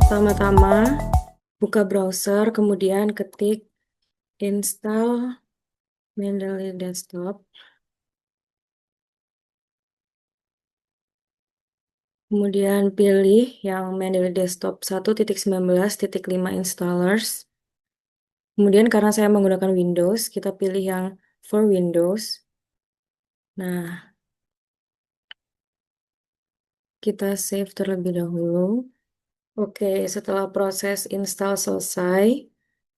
Pertama-tama, buka browser, kemudian ketik install Mendeley Desktop. Kemudian pilih yang Mendeley Desktop 1.19.5 installers. Kemudian karena saya menggunakan Windows, kita pilih yang for Windows. Nah, kita save terlebih dahulu. Oke, setelah proses install selesai,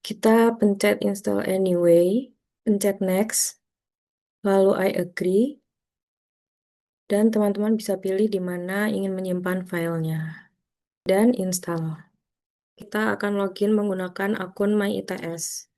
kita pencet install anyway, pencet next, lalu I agree, dan teman-teman bisa pilih di mana ingin menyimpan filenya, dan install. Kita akan login menggunakan akun MyITS.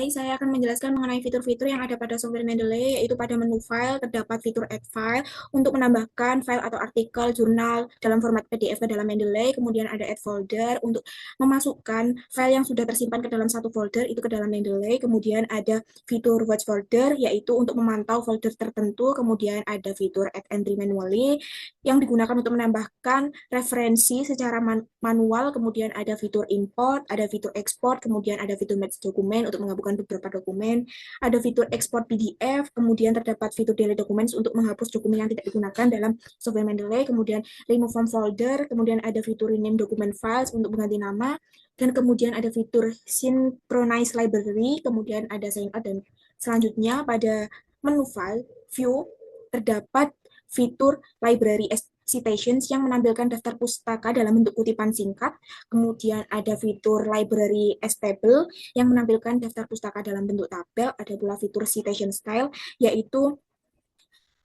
Saya akan menjelaskan mengenai fitur-fitur yang ada pada software Mendeley, yaitu pada menu file terdapat fitur add file untuk menambahkan file atau artikel jurnal dalam format PDF ke dalam Mendeley, kemudian ada add folder untuk memasukkan file yang sudah tersimpan ke dalam satu folder itu ke dalam Mendeley, kemudian ada fitur watch folder yaitu untuk memantau folder tertentu, kemudian ada fitur add entry manually yang digunakan untuk menambahkan referensi secara manual, kemudian ada fitur import, ada fitur export, kemudian ada fitur match dokumen untuk menggabungkan beberapa dokumen, ada fitur export PDF, kemudian terdapat fitur delete documents untuk menghapus dokumen yang tidak digunakan dalam software Mendeley, kemudian remove from folder, kemudian ada fitur rename document files untuk mengganti nama, dan kemudian ada fitur synchronize library, kemudian ada sign out, dan selanjutnya pada menu file view terdapat fitur library citations yang menampilkan daftar pustaka dalam bentuk kutipan singkat. Kemudian ada fitur library as table yang menampilkan daftar pustaka dalam bentuk tabel. Ada pula fitur citation style, yaitu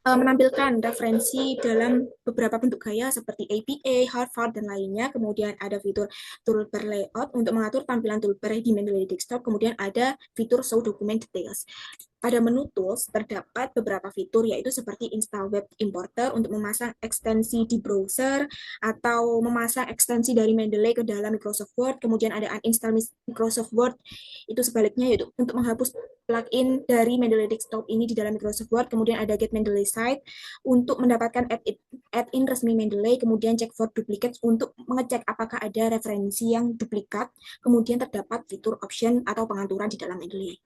menampilkan referensi dalam beberapa bentuk gaya seperti APA, Harvard, dan lainnya. Kemudian ada fitur toolbar layout untuk mengatur tampilan toolbar di Mendeley Desktop. Kemudian ada fitur show document details. Pada menu tools terdapat beberapa fitur yaitu seperti install web importer untuk memasang ekstensi di browser atau memasang ekstensi dari Mendeley ke dalam Microsoft Word. Kemudian ada uninstall Microsoft Word, itu sebaliknya yaitu untuk menghapus plugin dari Mendeley Desktop ini di dalam Microsoft Word. Kemudian ada Get Mendeley Site untuk mendapatkan add-in resmi Mendeley. Kemudian check for duplicates untuk mengecek apakah ada referensi yang duplikat. Kemudian terdapat fitur option atau pengaturan di dalam Mendeley.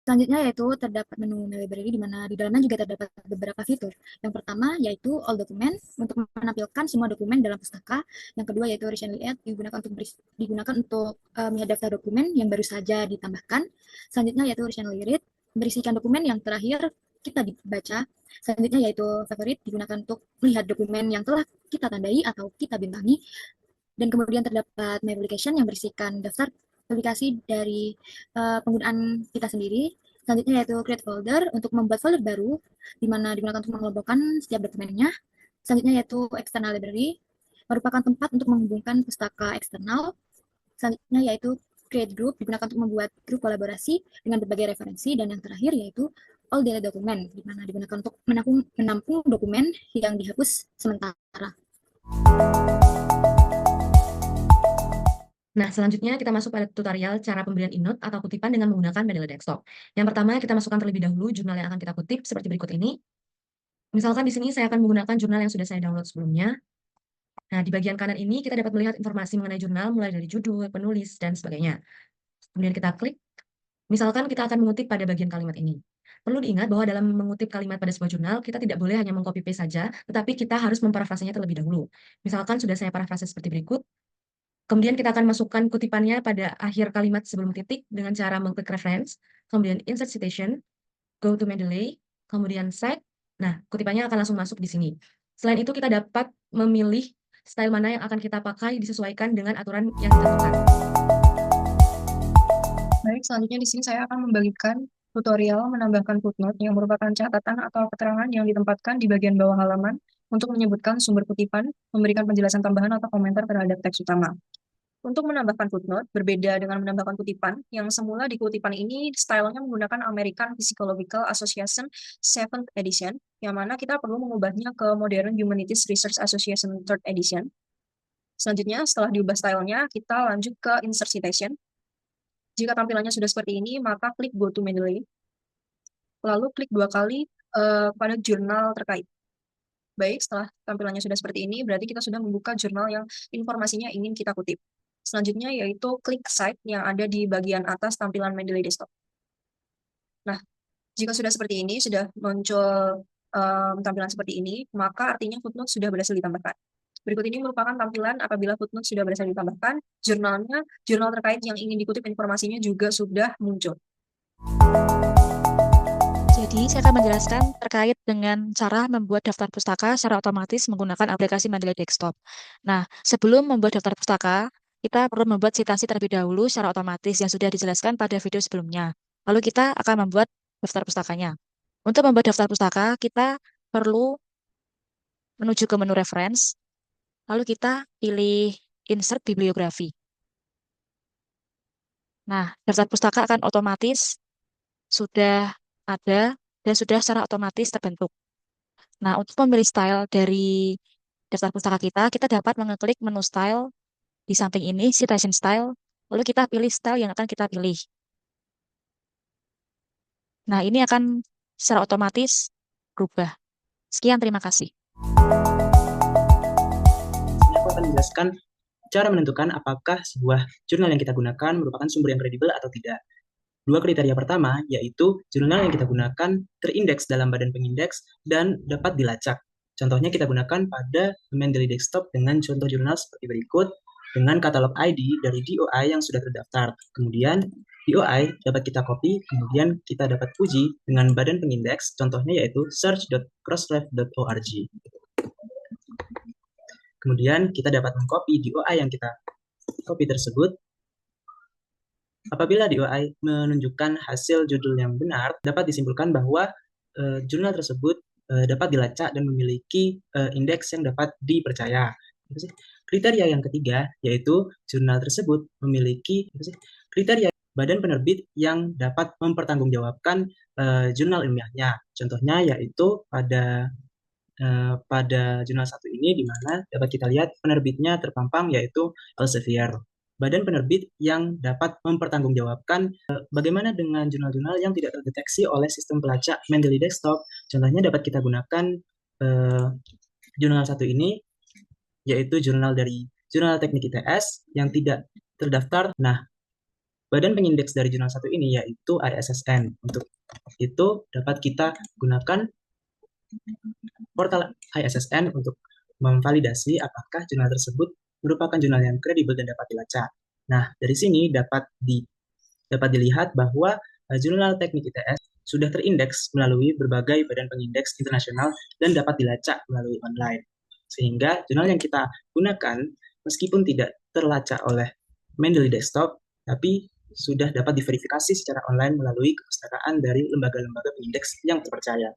Selanjutnya yaitu terdapat menu library di mana di dalamnya juga terdapat beberapa fitur. Yang pertama yaitu all document untuk menampilkan semua dokumen dalam pustaka. Yang kedua yaitu recently add digunakan untuk melihat daftar dokumen yang baru saja ditambahkan. Selanjutnya yaitu recently read berisikan dokumen yang terakhir kita dibaca. Selanjutnya yaitu favorite digunakan untuk melihat dokumen yang telah kita tandai atau kita bintangi. Dan kemudian terdapat my application yang berisikan daftar aplikasi dari penggunaan kita sendiri. Selanjutnya yaitu create folder untuk membuat folder baru di mana digunakan untuk mengelompokkan setiap dokumennya. Selanjutnya yaitu external library merupakan tempat untuk menghubungkan pustaka eksternal. Selanjutnya yaitu create group digunakan untuk membuat grup kolaborasi dengan berbagai referensi, dan yang terakhir yaitu all delete document di mana digunakan untuk menampung dokumen yang dihapus sementara. Nah, selanjutnya kita masuk pada tutorial cara pemberian inode atau kutipan dengan menggunakan Mendeley Desktop. Yang pertama, kita masukkan terlebih dahulu jurnal yang akan kita kutip seperti berikut ini. Misalkan di sini saya akan menggunakan jurnal yang sudah saya download sebelumnya. Nah, di bagian kanan ini kita dapat melihat informasi mengenai jurnal mulai dari judul, penulis, dan sebagainya. Kemudian kita klik. Misalkan kita akan mengutip pada bagian kalimat ini. Perlu diingat bahwa dalam mengutip kalimat pada sebuah jurnal, kita tidak boleh hanya mengcopy paste saja, tetapi kita harus memparafrasenya terlebih dahulu. Misalkan sudah saya parafrase seperti berikut. Kemudian kita akan masukkan kutipannya pada akhir kalimat sebelum titik dengan cara mengklik reference, kemudian insert citation, go to Mendeley, kemudian cite. Nah, kutipannya akan langsung masuk di sini. Selain itu, kita dapat memilih style mana yang akan kita pakai disesuaikan dengan aturan yang ditentukan. Baik, selanjutnya di sini saya akan membagikan tutorial menambahkan footnote yang merupakan catatan atau keterangan yang ditempatkan di bagian bawah halaman untuk menyebutkan sumber kutipan, memberikan penjelasan tambahan atau komentar terhadap teks utama. Untuk menambahkan footnote, berbeda dengan menambahkan kutipan, yang semula di kutipan ini stylenya menggunakan American Psychological Association 7th Edition, yang mana kita perlu mengubahnya ke Modern Humanities Research Association 3rd Edition. Selanjutnya, setelah diubah stylenya, kita lanjut ke insert citation. Jika tampilannya sudah seperti ini, maka klik Go to Mendeley, lalu klik 2 kali pada jurnal terkait. Baik, setelah tampilannya sudah seperti ini, berarti kita sudah membuka jurnal yang informasinya ingin kita kutip. Selanjutnya yaitu klik Cite yang ada di bagian atas tampilan Mendeley Desktop. Nah, jika sudah seperti ini, sudah muncul tampilan seperti ini, maka artinya footnote sudah berhasil ditambahkan. Berikut ini merupakan tampilan apabila footnote sudah berhasil ditambahkan, jurnal terkait yang ingin dikutip informasinya juga sudah muncul. Jadi, saya akan menjelaskan terkait dengan cara membuat daftar pustaka secara otomatis menggunakan aplikasi Mendeley Desktop. Nah, sebelum membuat daftar pustaka, kita perlu membuat citasi terlebih dahulu secara otomatis yang sudah dijelaskan pada video sebelumnya. Lalu kita akan membuat daftar pustakanya. Untuk membuat daftar pustaka, kita perlu menuju ke menu reference, lalu kita pilih insert bibliografi. Nah, daftar pustaka akan otomatis sudah ada dan sudah secara otomatis terbentuk. Nah, untuk memilih style dari daftar pustaka kita dapat mengeklik menu style di samping ini, citation style, lalu kita pilih style yang akan kita pilih. Nah, ini akan secara otomatis berubah. Sekian, terima kasih. Aku akan menjelaskan cara menentukan apakah sebuah jurnal yang kita gunakan merupakan sumber yang kredibel atau tidak. Dua kriteria pertama yaitu jurnal yang kita gunakan terindeks dalam badan pengindeks dan dapat dilacak. Contohnya kita gunakan pada Mendeley Desktop dengan contoh jurnal seperti berikut dengan katalog ID dari DOI yang sudah terdaftar. Kemudian DOI dapat kita copy, kemudian kita dapat uji dengan badan pengindeks, contohnya yaitu search.crossref.org. Kemudian kita dapat mengcopy DOI yang kita copy tersebut. Apabila DOI menunjukkan hasil judul yang benar, dapat disimpulkan bahwa jurnal tersebut dapat dilacak dan memiliki indeks yang dapat dipercaya. Kriteria yang ketiga yaitu jurnal tersebut memiliki kriteria badan penerbit yang dapat mempertanggungjawabkan jurnal ilmiahnya. Contohnya yaitu pada jurnal satu ini di mana dapat kita lihat penerbitnya terpampang yaitu Elsevier. Badan penerbit yang dapat mempertanggungjawabkan bagaimana dengan jurnal-jurnal yang tidak terdeteksi oleh sistem pelacak Mendeley Desktop. Contohnya dapat kita gunakan jurnal satu ini, yaitu jurnal dari Jurnal Teknik ITS yang tidak terdaftar. Nah, badan pengindeks dari jurnal satu ini yaitu ISSN. Untuk itu dapat kita gunakan portal ISSN untuk memvalidasi apakah jurnal tersebut merupakan jurnal yang kredibel dan dapat dilacak. Nah, dari sini dapat dilihat bahwa jurnal teknik ITS sudah terindeks melalui berbagai badan pengindeks internasional dan dapat dilacak melalui online. Sehingga jurnal yang kita gunakan meskipun tidak terlacak oleh Mendeley Desktop, tapi sudah dapat diverifikasi secara online melalui kepustakaan dari lembaga-lembaga pengindeks yang terpercaya.